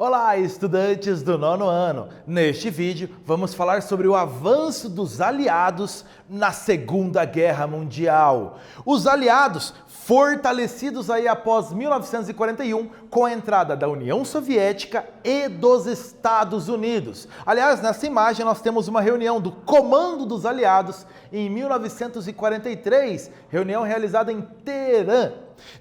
Olá, estudantes do 9º ano! Neste vídeo, vamos falar sobre o avanço dos aliados na Segunda Guerra Mundial. Os aliados, fortalecidos aí após 1941, com a entrada da União Soviética e dos Estados Unidos. Aliás, nessa imagem nós temos uma reunião do Comando dos Aliados em 1943, reunião realizada em Teherã.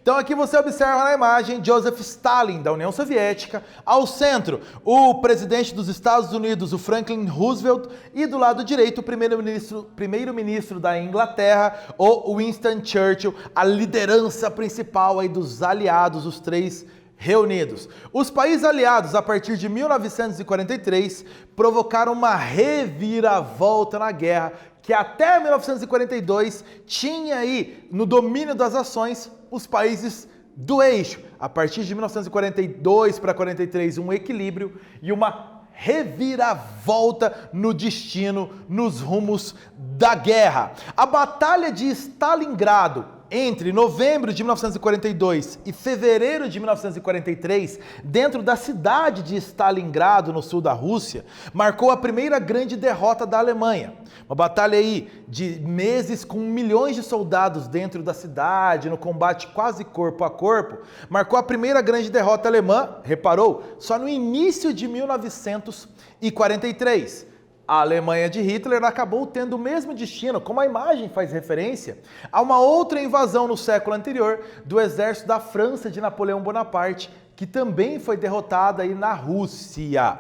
Então aqui você observa na imagem Joseph Stalin, da União Soviética, ao centro o presidente dos Estados Unidos, o Franklin Roosevelt, e do lado direito o primeiro-ministro da Inglaterra, o Winston Churchill, a liderança principal aí dos aliados, os três reunidos. Os países aliados, a partir de 1943, provocaram uma reviravolta na guerra, que até 1942 tinha aí no domínio das ações os países do eixo. A partir de 1942 para 43, um equilíbrio e uma reviravolta no destino, nos rumos da guerra. A Batalha de Stalingrado, entre novembro de 1942 e fevereiro de 1943, dentro da cidade de Stalingrado, no sul da Rússia, marcou a primeira grande derrota da Alemanha. Uma batalha aí de meses com milhões de soldados dentro da cidade, no combate quase corpo a corpo, marcou a primeira grande derrota alemã, reparou, só no início de 1943. A Alemanha de Hitler acabou tendo o mesmo destino, como a imagem faz referência, a uma outra invasão no século anterior do exército da França de Napoleão Bonaparte, que também foi derrotada aí na Rússia.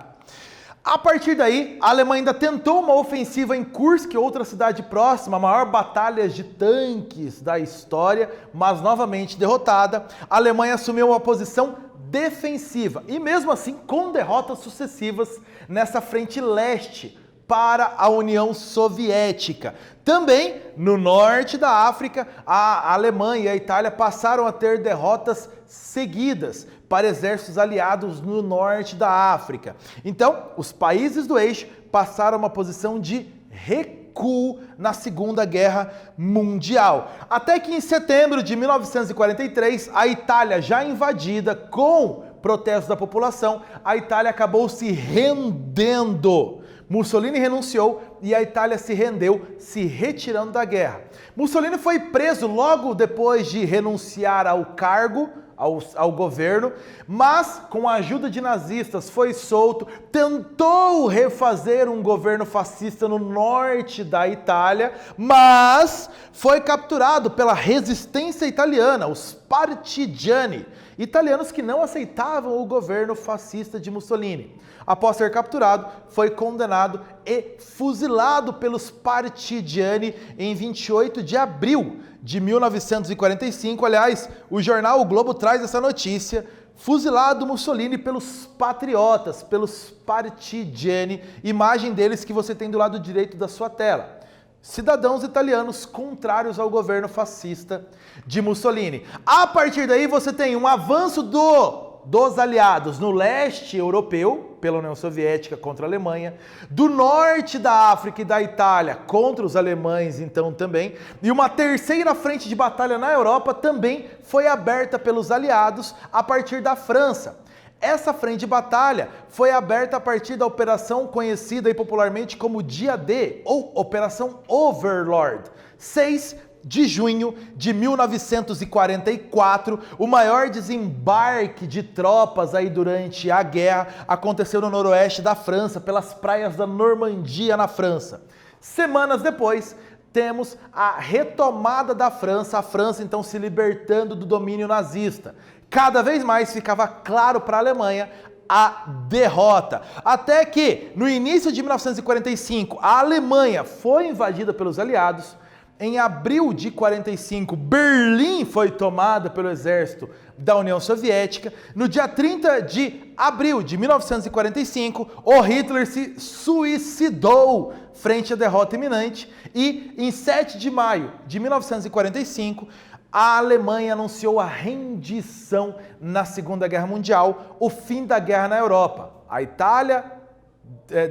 A partir daí, a Alemanha ainda tentou uma ofensiva em Kursk, outra cidade próxima, a maior batalha de tanques da história, mas novamente derrotada. A Alemanha assumiu uma posição defensiva e mesmo assim com derrotas sucessivas nessa frente leste para a União Soviética. Também no norte da África, a Alemanha e a Itália passaram a ter derrotas seguidas para exércitos aliados no norte da África. Então, os países do eixo passaram a uma posição de recuo na Segunda Guerra Mundial. Até que em setembro de 1943, a Itália, já invadida com protestos da população, a Itália acabou se rendendo. Mussolini renunciou e a Itália se rendeu, se retirando da guerra. Mussolini foi preso logo depois de renunciar ao cargo, ao governo, mas com a ajuda de nazistas foi solto, tentou refazer um governo fascista no norte da Itália, mas foi capturado pela resistência italiana, os partigiani, italianos que não aceitavam o governo fascista de Mussolini. Após ser capturado, foi condenado e fuzilado pelos partigiani em 28 de abril de 1945. Aliás, o jornal O Globo traz essa notícia: fuzilado Mussolini pelos patriotas, pelos partigiani, imagem deles que você tem do lado direito da sua tela. Cidadãos italianos contrários ao governo fascista de Mussolini. A partir daí você tem um avanço dos aliados no leste europeu, pela União Soviética contra a Alemanha, do norte da África e da Itália contra os alemães, então também, e uma terceira frente de batalha na Europa também foi aberta pelos aliados a partir da França. Essa frente de batalha foi aberta a partir da operação conhecida aí popularmente como Dia D, ou Operação Overlord, 6 de junho de 1944, o maior desembarque de tropas aí durante a guerra aconteceu no noroeste da França, pelas praias da Normandia, na França. Semanas depois, temos a retomada da França, a França então se libertando do domínio nazista. Cada vez mais ficava claro para a Alemanha a derrota. Até que, no início de 1945, a Alemanha foi invadida pelos aliados. Em abril de 45, Berlim foi tomada pelo exército da União Soviética. No dia 30 de abril de 1945, o Hitler se suicidou frente à derrota iminente. E em 7 de maio de 1945, a Alemanha anunciou a rendição na Segunda Guerra Mundial, o fim da guerra na Europa. A Itália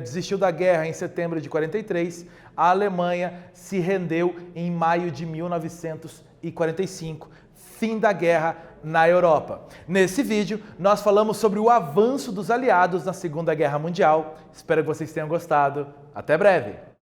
desistiu da guerra em setembro de 43, a Alemanha se rendeu em maio de 1945. 1845, fim da guerra na Europa. Nesse vídeo, nós falamos sobre o avanço dos aliados na Segunda Guerra Mundial. Espero que vocês tenham gostado. Até breve!